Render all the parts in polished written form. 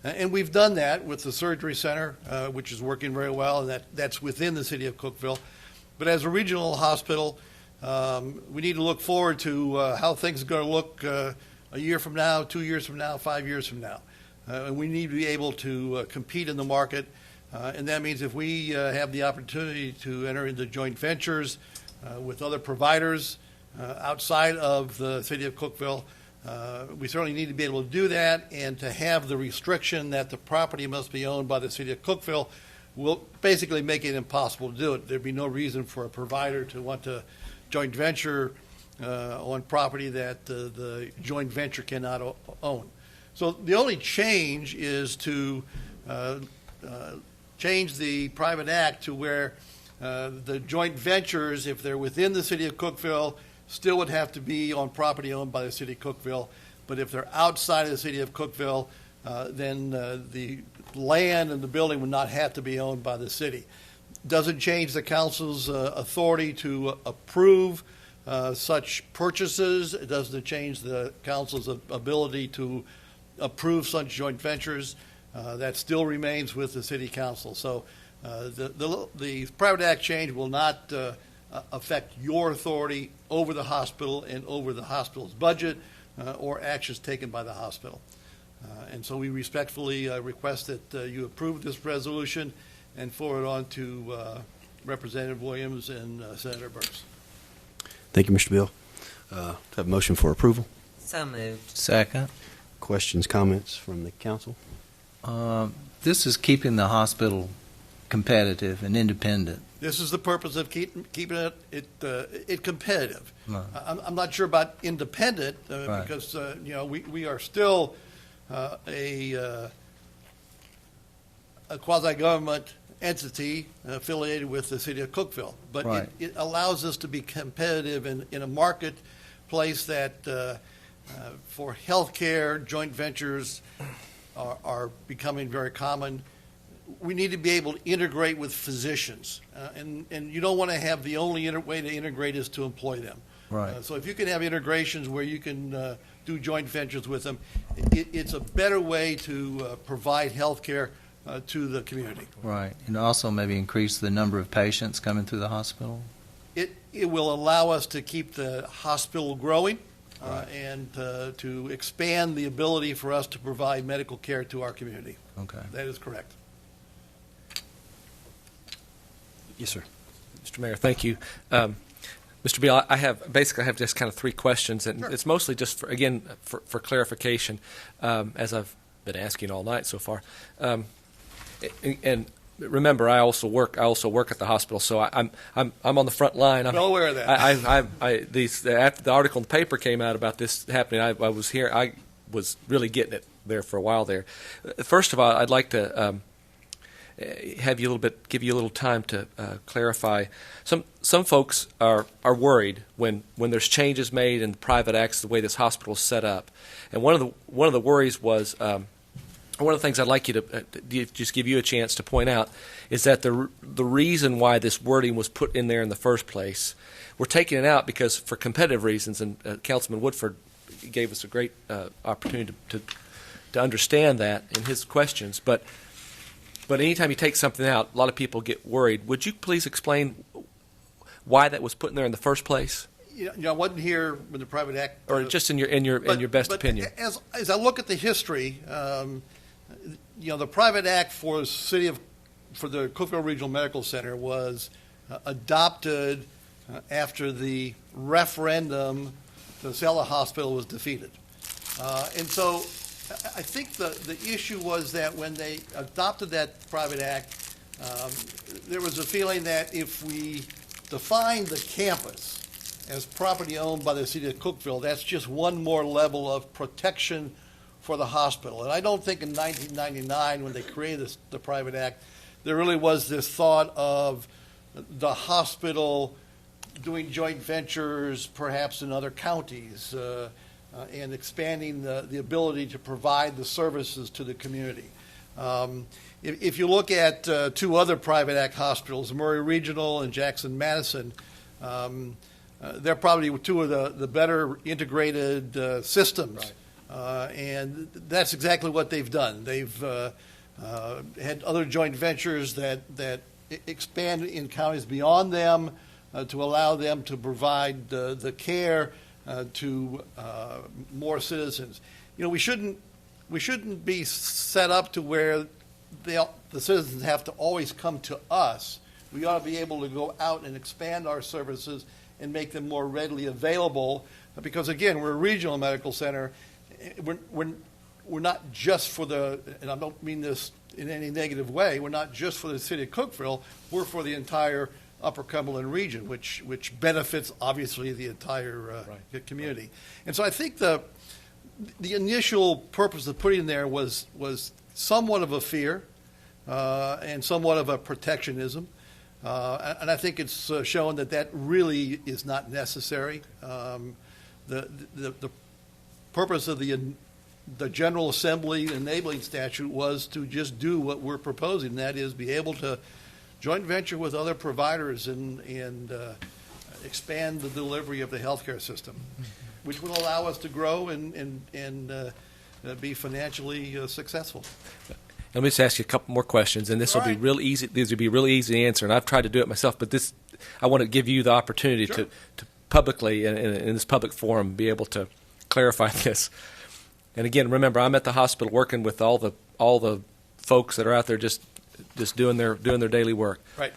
And we've done that with the surgery center, which is working very well, and that's within the city of Cookeville. But as a regional hospital, we need to look forward to how things are going to look a year from now, 2 years from now, 5 years from now. And we need to be able to compete in the market. And that means if we have the opportunity to enter into joint ventures with other providers outside of the city of Cookeville, we certainly need to be able to do that, and to have the restriction that the property must be owned by the city of Cookeville will basically make it impossible to do it. There'd be no reason for a provider to want to joint venture on property that the joint venture cannot own. So the only change is to change the private act to where the joint ventures, if they're within the city of Cookeville, still would have to be on property owned by the city of Cookeville. But if they're outside of the city of Cookeville, then the land and the building would not have to be owned by the city. Doesn't change the council's authority to approve such purchases. It doesn't change the council's ability to approve such joint ventures. That still remains with the city council. So the private act change will not affect your authority over the hospital and over the hospital's budget or actions taken by the hospital. And so we respectfully request that you approve this resolution and forward on to Representative Williams and Senator Burks. Thank you, Mr. Bill. Have a motion for approval. So moved. Second. Questions, comments from the council? This is keeping the hospital competitive and independent. This is the purpose of keeping it competitive. Right. I'm not sure about independent Right. because we are still a quasi-government entity affiliated with the city of Cookeville, but Right. it allows us to be competitive in a marketplace that for healthcare joint ventures are becoming very common. We need to be able to integrate with physicians, and you don't want to have the only way to integrate is to employ them. Right. So if you can have integrations where you can do joint ventures with them, it's a better way to provide health care to the community. Right. And also maybe increase the number of patients coming through the hospital. It will allow us to keep the hospital growing Right. and to expand the ability for us to provide medical care to our community. Okay. That is correct. Yes, sir. Mr. Mayor, thank you. Mr. Beal, I have just kind of three questions, and Sure. it's mostly just for clarification, as I've been asking all night so far. And remember, I also work at the hospital, so I'm on the front line. I'm well aware of that. After the article in the paper came out about this happening, I was here. I was really getting it there for a while there. First of all, I'd like to give you a little time to clarify. Some folks are worried when there's changes made in the private acts, the way this hospital is set up, and one of the worries was. One of the things I'd like you to just give you a chance to point out is that the reason why this wording was put in there in the first place, we're taking it out because for competitive reasons, and Councilman Woodford gave us a great opportunity to understand that in his questions. But anytime you take something out, a lot of people get worried. Would you please explain why that was put in there in the first place? I wasn't here when the private act, Or just in your best opinion. As I look at the history, the private act for the Cookeville Regional Medical Center was adopted after the referendum to sell the hospital was defeated, and so I think the issue was that when they adopted that private act, there was a feeling that if we define the campus as property owned by the city of Cookeville, that's just one more level of protection for the hospital. And I don't think in 1999, when they created the private act, there really was this thought of the hospital doing joint ventures, perhaps in other counties, and expanding the ability to provide the services to the community. If you look at two other private act hospitals, Murray Regional and Jackson-Madison, they're probably two of the better integrated systems And that's exactly what they've done. They've had other joint ventures that expand in counties beyond them to allow them to provide the care to more citizens. You know, we shouldn't be set up to where the citizens have to always come to us. We ought to be able to go out and expand our services and make them more readily available, because again, we're a regional medical center. We're not just for and I don't mean this in any negative way, we're not just for the city of Cookeville, we're for the entire Upper Cumberland region, which benefits obviously the entire community. And so I think the initial purpose of putting there was somewhat of a fear and somewhat of a protectionism. And I think it's shown that really is not necessary. The purpose of the General Assembly enabling statute was to just do what we're proposing, and that is be able to joint venture with other providers and expand the delivery of the healthcare system, which will allow us to grow and be financially successful. Let me just ask you a couple more questions, and this will be real easy. These will be really easy to answer, and I've tried to do it myself, but I want to give you the opportunity to publicly, in this public forum, be able to clarify this. And again, remember, I'm at the hospital working with all the folks that are out there just doing their daily work. Right.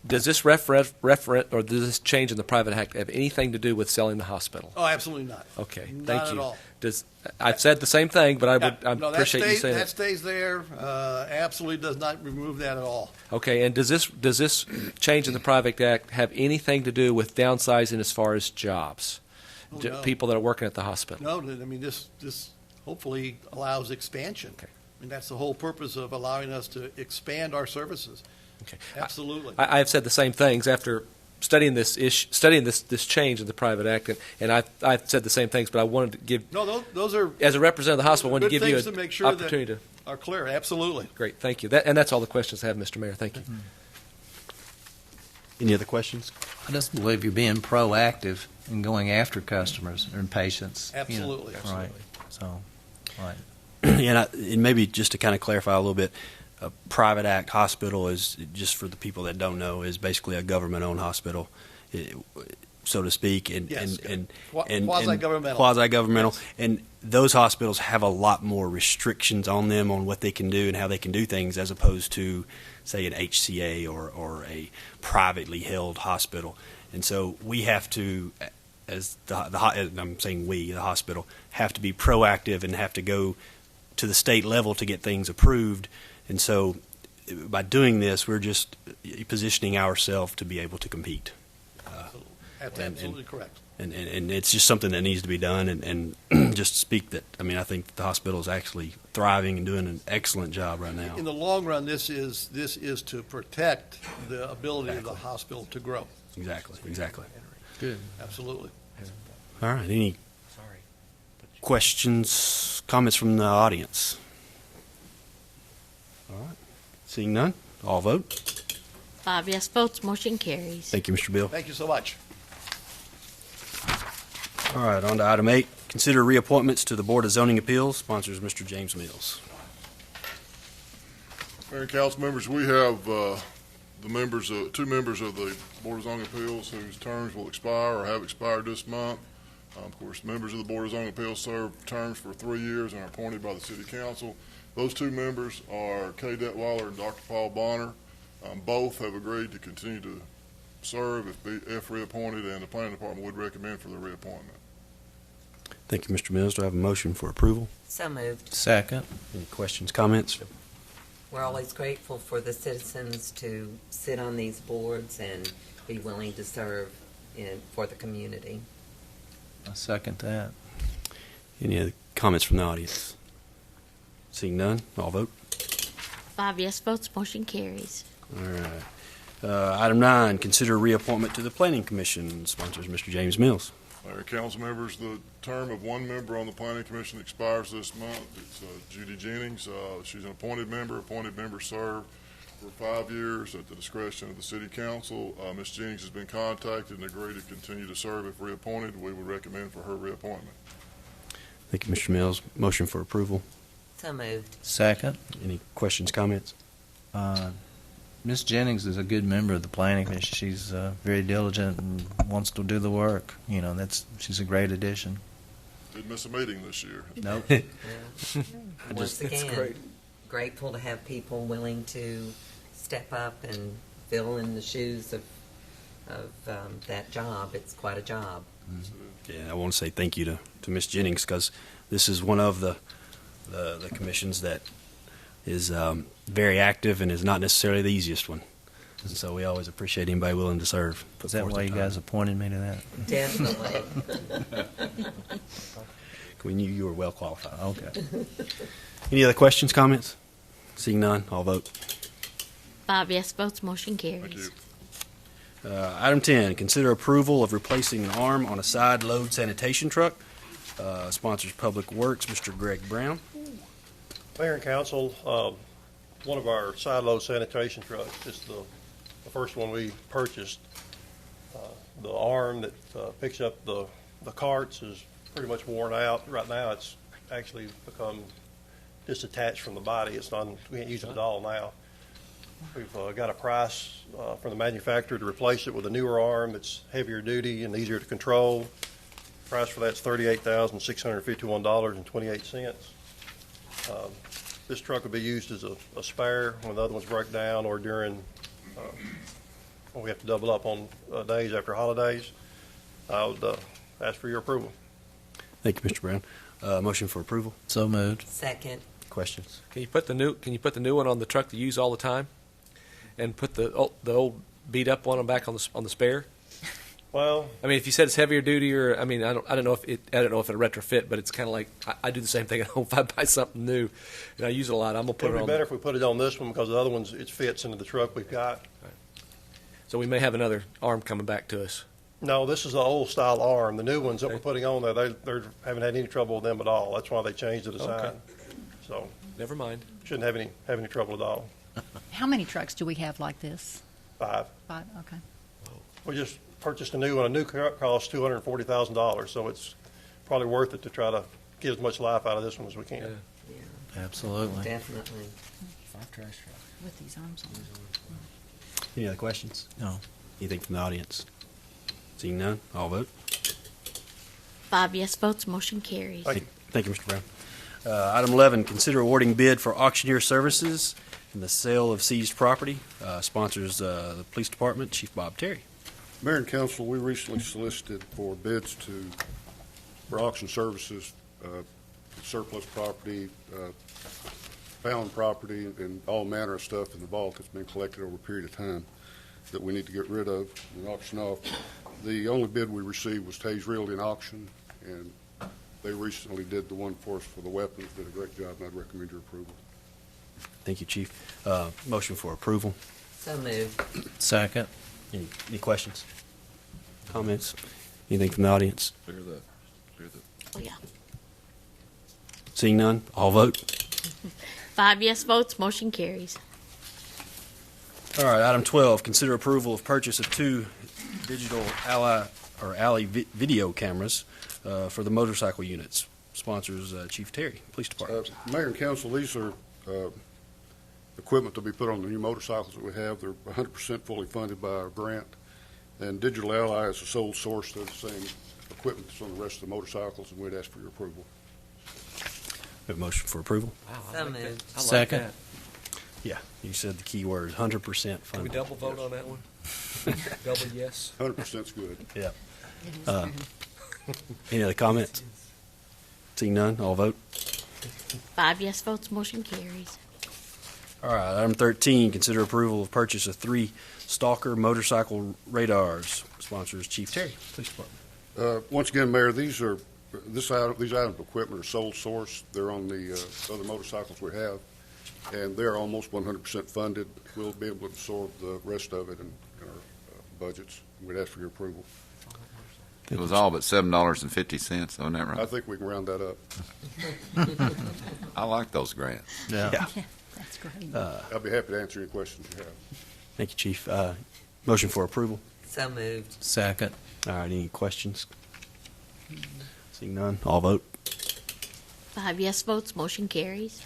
Does this referent or does this change in the private act have anything to do with selling the hospital? Oh, absolutely not. Okay, not thank you. At all. I've said the same thing, but I appreciate you saying that. That stays there. Absolutely does not remove that at all. Okay, and does this change in the private act have anything to do with downsizing as far as jobs? No. People that are working at the hospital? No, I mean, this hopefully allows expansion. Okay. I mean, that's the whole purpose of allowing us to expand our services. Okay. Absolutely. I have said the same things after studying this change in the private act, and I've said the same things, but I wanted to give those are as a representative of the hospital, I wanted to give you to make an sure opportunity that are clear. Absolutely. Great, thank you. That's all the questions I have, Mr. Mayor. Thank you. Any other questions? I just believe you're being proactive in going after customers and patients. Absolutely. Absolutely. Right. So, right. And maybe just to kind of clarify a little bit, a private act hospital is, just for the people that don't know, is basically a government-owned hospital, so to speak, and quasi-governmental. Quasi-governmental, yes. And those hospitals have a lot more restrictions on them on what they can do and how they can do things, as opposed to, say, an HCA or a privately held hospital. And so we have to, as I'm saying we, the hospital, have to be proactive and have to go to the state level to get things approved. And so by doing this, we're just positioning ourselves to be able to compete. That's absolutely correct. And it's just something that needs to be done. And just to speak that, I mean, I think the hospital is actually thriving and doing an excellent job right now. In the long run, this is to protect the ability of the hospital to grow. Exactly. Good. Absolutely. All right. Any questions, comments from the audience? All right. Seeing none, all vote. 5 yes votes, motion carries. Thank you, Mr. Bill. Thank you so much. All right, on to item 8. Consider reappointments to the Board of Zoning Appeals. Sponsors Mr. James Mills. Mayor and council members, we have two members of the Board of Zoning Appeals whose terms will expire or have expired this month. Of course, members of the Board of Zoning Appeals serve terms for 3 years and are appointed by the City Council. Those two members are Kay Detweiler and Dr. Paul Bonner. Both have agreed to continue to serve if reappointed, and the Planning Department would recommend for their reappointment. Thank you, Mr. Mills. Do I have a motion for approval? So moved. Second. Any questions, comments? We're always grateful for the citizens to sit on these boards and be willing to serve for the community. I second that. Any other comments from the audience? Seeing none, all vote. 5 yes votes, motion carries. All right. Item 9, consider reappointment to the Planning Commission. Sponsors Mr. James Mills. Mayor, council members, the term of one member on the Planning Commission expires this month. It's Judy Jennings. She's an appointed member. Appointed members serve for 5 years at the discretion of the City Council. Ms. Jennings has been contacted and agreed to continue to serve if reappointed. We would recommend for her reappointment. Thank you, Mr. Mills. Motion for approval. So moved. Second. Any questions, comments? Ms. Jennings is a good member of the planning commission. She's very diligent and wants to do the work. You know, she's a great addition. Didn't miss a meeting this year. Nope. Once again, grateful to have people willing to step up and fill in the shoes of that job. It's quite a job. Yeah, I want to say thank you to Ms. Jennings, because this is one of the commissions that is very active and is not necessarily the easiest one. And so we always appreciate anybody willing to serve. Is that why you guys appointed me to that? Definitely. We knew you were well qualified. Okay. Any other questions, comments? Seeing none, I'll vote. 5 yes votes, motion Thank carries. you. Item 10, consider approval of replacing an arm on a side load sanitation truck. Sponsors Public Works, Mr. Greg Brown. Mayor and council, one of our side load sanitation trucks, it's the first one we purchased. The arm that picks up the carts is pretty much worn out. Right now, it's actually become disattached from the body. We can't use it at all now. We've got a price from the manufacturer to replace it with a newer arm that's heavier duty and easier to control. Price for that's $38,651.28. This truck will be used as a spare when the other ones break down, or during when we have to double up on days after holidays. I would ask for your approval. Thank you, Mr. Brown. Motion for approval. So moved. Second. Questions? Can you put the new one on the truck to use all the time, and put the old beat up one back on the spare? Well, I mean, if you said it's heavier duty, or I don't know if it'll retrofit, but it's kind of like I do the same thing at home. If I buy something new and I use it a lot, I'm gonna put it it would on. be better if we put it on this one, because the other ones, it fits into the truck we've got. So we may have another arm coming back to us. No, this is the old style arm. The new ones that we're putting on there, they haven't had any trouble with them at all. That's why they changed the design. Okay. So Never mind. shouldn't have any trouble at all. How many trucks do we have like this? 5. 5, okay. We just purchased a new one. A new car costs $240,000, so it's probably worth it to try to get as much life out of this one as we can. Yeah. Yeah, Absolutely. definitely. With these arms on. Any other questions? No. Anything from the audience? Seeing none, I'll vote. 5 yes votes, motion carries. Thank you. Thank you, Mr. Brown. Item 11, consider awarding bid for auctioneer services and the sale of seized property. Sponsors the Police Department, Chief Bob Terry. Mayor and council, we recently solicited for bids for auction services, surplus property, found property, and all manner of stuff in the vault that's been collected over a period of time that we need to get rid of and auction off. The only bid we received was Taze Realty and Auction, and they recently did the one for us for the weapons, did a great job, and I'd recommend your approval. Thank you, Chief. Motion for approval. So moved. Second. Any questions? Comments? Anything from the audience? Oh, yeah. Seeing none, I'll vote. 5 yes votes, motion carries. All right, item 12, consider approval of purchase of 2 digital alley video cameras for the motorcycle units. Sponsors Chief Terry, Police Department. Mayor and council, these are equipment to be put on the new motorcycles that we have. They're 100% fully funded by our grant, and Digital Ally is the sole source of the same equipment that's on the rest of the motorcycles, and we'd ask for your approval. We have a motion for approval. Wow, So like moved. that. I like Second. that. Yeah, you said the key word, 100% Can we funded. double vote on that one? Double yes. 100% is good. Yeah. Any other comments? Seeing none, I'll vote. 5 yes votes, motion carries. All right, item 13, consider approval of purchase of 3 Stalker motorcycle radars. Sponsors Chief Terry, Police Department. Once again, Mayor, these items of equipment are sole source. They're on the other motorcycles we have, and they're almost 100% funded. We'll be able to absorb the rest of it in our budgets. We'd ask for your approval. It was all but $7.50, wasn't that I right? think we can round that up. I like those grants. Yeah. Yeah, that's great. I'll be happy to answer any questions you have. Thank you, Chief. Motion for approval. So moved. Second. All right, any questions? Seeing none, I'll vote. 5 yes votes, motion carries.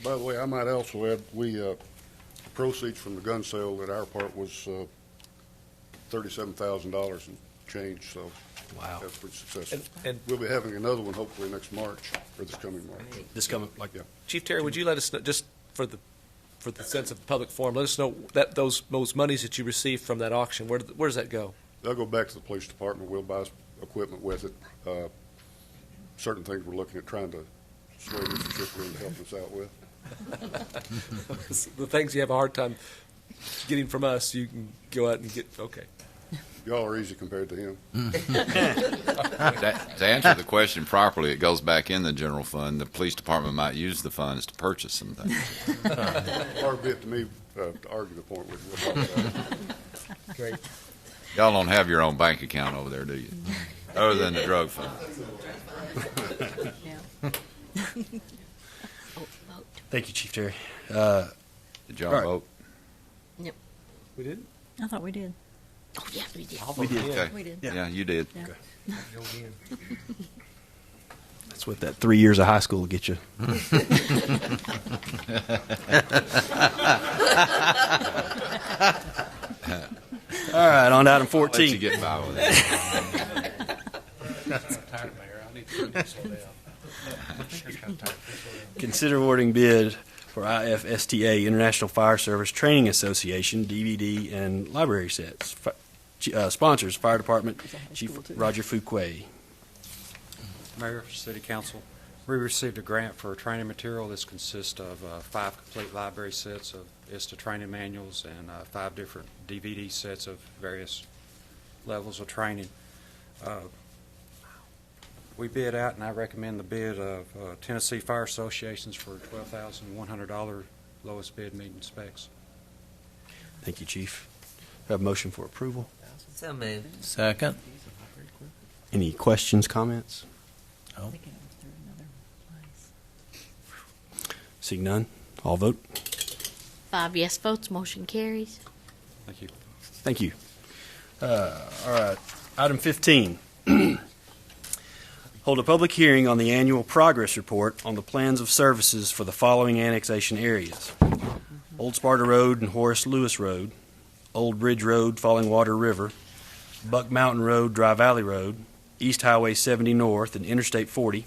By the way, I might also add, proceeds from the gun sale at our part was $37,000 and change, so Wow. that's pretty successful. And We'll be having another one hopefully next March, or this coming March. This coming, like, Yeah. Chief Terry, would you let us know, just for the sense of the public forum, let us know that those monies that you received from that auction, where does that go? They'll go back to the police department. We'll buy equipment with it. Certain things we're looking at trying to sway Mr. Shipley into helping us out with. The things you have a hard time getting from us, you can go out and get, okay. Y'all are easy compared to him. To answer the question properly, it goes back in the general fund. The police department might use the funds to purchase some things. Hard bit to me to argue the point with you. We'll talk about it. Great. Y'all don't have your own bank account over there, do you? Other than the drug fund. Vote. thank you, Chief Terry. Did y'all All right. vote? We did? I thought we did. Oh, yes, we did. We did. Okay. We did. Yeah, you did. Yeah. That's what that 3 years of high school will get you. All right, on to item I'll let you 14. get by with it. Consider awarding bid for IFSTA, International Fire Service Training Association, DVD and library sets. Sponsors, Fire Department, Chief Roger Fuquay. Mayor, City Council, we received a grant for training material. This consists of 5 complete library sets of ISTA training manuals and 5 different DVD sets of various levels of training. We bid out, and I recommend the bid of Tennessee Fire Associations for $12,100, lowest bid meeting specs. Thank you, Chief. Have a motion for approval. So moved. Second. Any questions, comments? Oh. They can go through another place. Seeing none, all vote. 5 yes votes, motion carries. Thank you. Thank you. All right, item 15. Hold a public hearing on the annual progress report on the plans of services for the following annexation areas: Old Sparta Road and Horace Lewis Road, Old Bridge Road, Falling Water River, Buck Mountain Road, Dry Valley Road, East Highway 70 North and Interstate 40,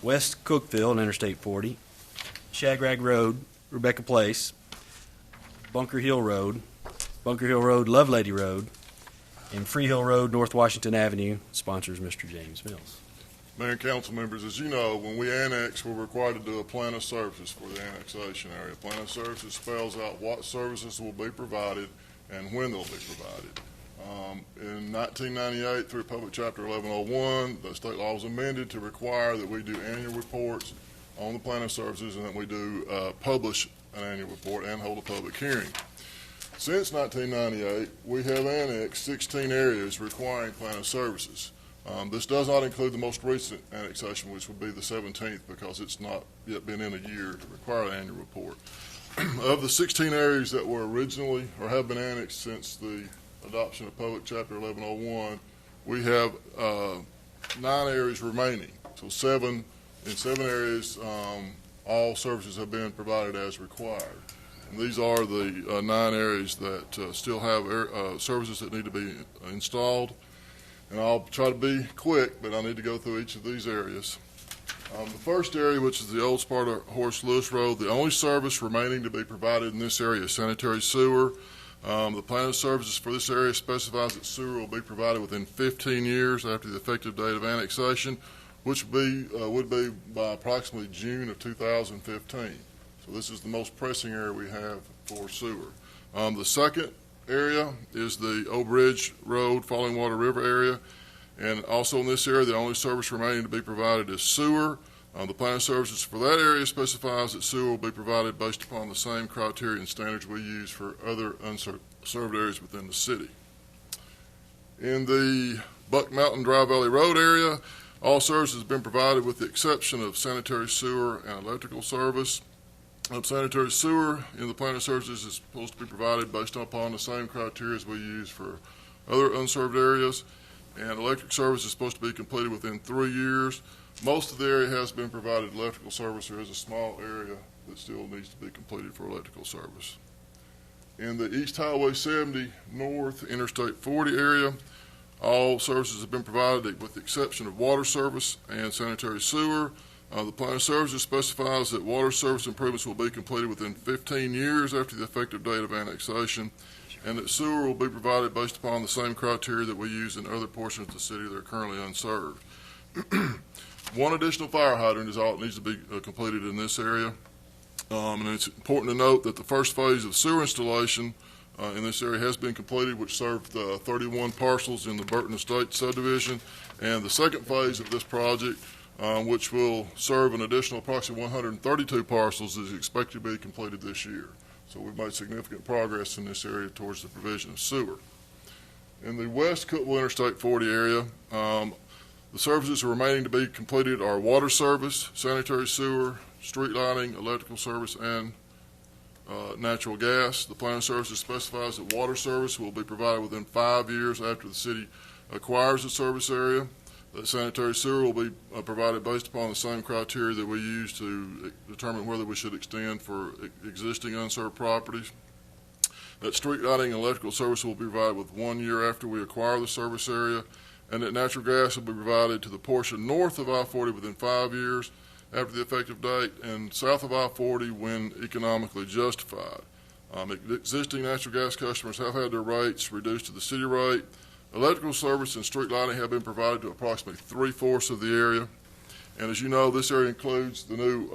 West Cookeville and Interstate 40, Shagrag Road, Rebecca Place, Bunker Hill Road, Lovelady Road, and Free Hill Road, North Washington Avenue. Sponsors Mr. James Mills. Mayor and council members, as you know, when we annex, we're required to do a plan of services for the annexation area. Plan of services spells out what services will be provided and when they'll be provided. In 1998, through Public Chapter 1101, the state law was amended to require that we do annual reports on the plan of services and that we do publish an annual report and hold a public hearing. Since 1998, we have annexed 16 areas requiring plan of services. This does not include the most recent annexation, which would be the 17th, because it's not yet been in a year to require an annual report. Of the 16 areas that were originally or have been annexed since the adoption of Public Chapter 1101, we have 9 areas remaining. So in 7 areas, all services have been provided as required. And these are the 9 areas that still have services that need to be installed. And I'll try to be quick, but I need to go through each of these areas. The first area, which is the Old Sparta Horace Lewis Road, the only service remaining to be provided in this area is sanitary sewer. The plan of services for this area specifies that sewer will be provided within 15 years after the effective date of annexation, which would be by approximately June of 2015. So this is the most pressing area we have for sewer. The second area is the Old Bridge Road, Falling Water River area. And also in this area, the only service remaining to be provided is sewer. The plan of services for that area specifies that sewer will be provided based upon the same criteria and standards we use for other unserved areas within the city. In the Buck Mountain Dry Valley Road area, all services have been provided with the exception of sanitary sewer and electrical service. Sanitary sewer in the plan of services is supposed to be provided based upon the same criteria as we use for other unserved areas. And electric service is supposed to be completed within 3 years. Most of the area has been provided electrical service. There is a small area that still needs to be completed for electrical service. In the East Highway 70 North Interstate 40 area, all services have been provided with the exception of water service and sanitary sewer. The plan of services specifies that water service improvements will be completed within 15 years after the effective date of annexation, and that sewer will be provided based upon the same criteria that we use in other portions of the city that are currently unserved. One additional fire hydrant is all that needs to be completed in this area. And it's important to note that the first phase of sewer installation in this area has been completed, which served 31 parcels in the Burton Estate subdivision. And the second phase of this project, which will serve an additional approximately 132 parcels, is expected to be completed this year. So we've made significant progress in this area towards the provision of sewer. In the West Cookeville Interstate 40 area, the services remaining to be completed are water service, sanitary sewer, street lighting, electrical service, and natural gas. The plan of services specifies that water service will be provided within 5 years after the city acquires the service area. That sanitary sewer will be provided based upon the same criteria that we use to determine whether we should extend for existing unserved properties. That street lighting and electrical service will be provided with 1 year after we acquire the service area, and that natural gas will be provided to the portion north of I-40 within 5 years after the effective date, and south of I-40 when economically justified. Existing natural gas customers have had their rates reduced to the city rate. Electrical service and street lighting have been provided to approximately 3/4 of the area. And as you know, this area includes the new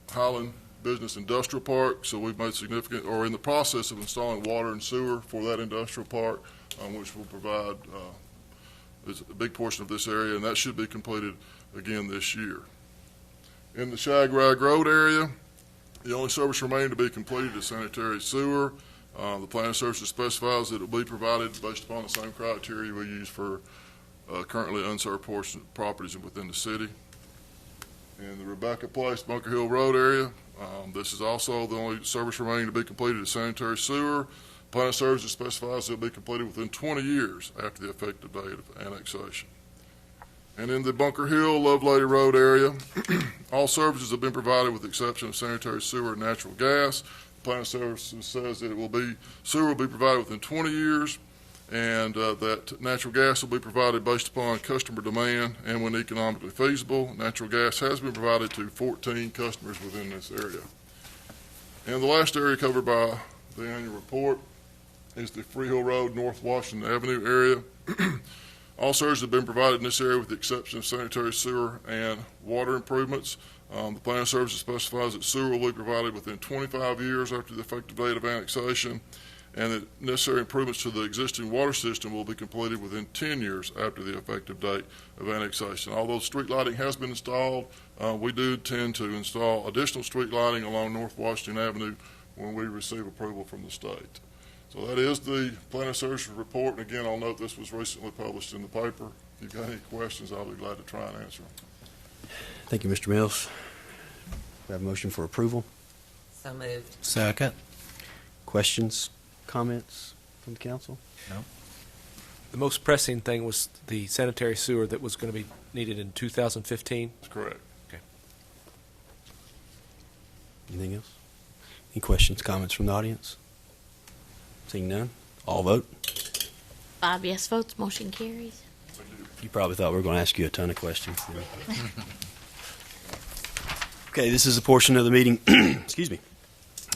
Highland Business Industrial Park, so we've made significant, or in the process of installing water and sewer for that industrial park, which will provide a big portion of this area, and that should be completed again this year. In the Shag-Rag Road area, the only service remaining to be completed is sanitary sewer. The plan of services specifies that it will be provided based upon the same criteria we use for currently unserved portion properties within the city. In the Rebecca Place, Bunker Hill Road area, this is also the only service remaining to be completed is sanitary sewer. Plan of services specifies it will be completed within 20 years after the effective date of annexation. And in the Bunker Hill, Lovelady Road area, all services have been provided with the exception of sanitary sewer and natural gas. The plan of services says that sewer will be provided within 20 years, and that natural gas will be provided based upon customer demand and when economically feasible. Natural gas has been provided to 14 customers within this area. And the last area covered by the annual report is the Freehill Road, North Washington Avenue area. All services have been provided in this area with the exception of sanitary sewer and water improvements. The plan of services specifies that sewer will be provided within 25 years after the effective date of annexation, and that necessary improvements to the existing water system will be completed within 10 years after the effective date of annexation. Although street lighting has been installed, we do intend to install additional street lighting along North Washington Avenue when we receive approval from the state. So that is the plan of services report, and again, I'll note this was recently published in the paper. If you've got any questions, I'll be glad to try and answer them. Thank you, Mr. Mills. We have a motion for approval. So moved. Second. Questions, comments from the council? No. The most pressing thing was the sanitary sewer that was going to be needed in 2015. That's correct. Okay. Anything else? Any questions, comments from the audience? Seeing none, all vote. 5 yes votes, motion carries. You probably thought we were going to ask you a ton of questions. Okay, this is a portion of the meeting, excuse me,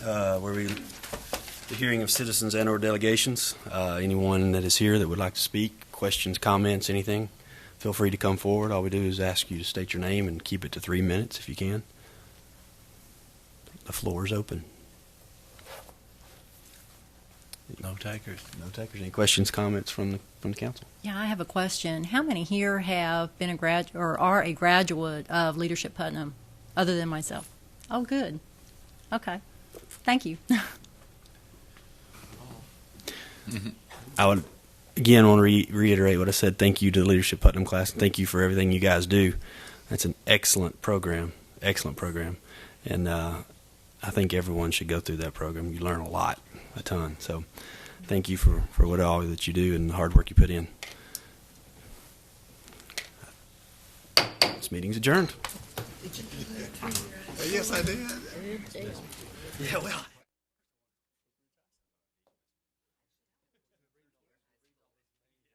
where the hearing of citizens and/or delegations. Anyone that is here that would like to speak, questions, comments, anything, feel free to come forward. All we do is ask you to state your name and keep it to 3 minutes if you can. The floor is open. No takers. No takers. Any questions, comments from the council? Yeah, I have a question. How many here have been are a graduate of Leadership Putnam, other than myself? Oh, good. Okay. Thank you. I would, again, want to reiterate what I said. Thank you to the Leadership Putnam class. And thank you for everything you guys do. That's an excellent program. And I think everyone should go through that program. You learn a ton. So thank you for what all that you do and the hard work you put in. meeting's adjourned. Yes, I did. Yeah, well.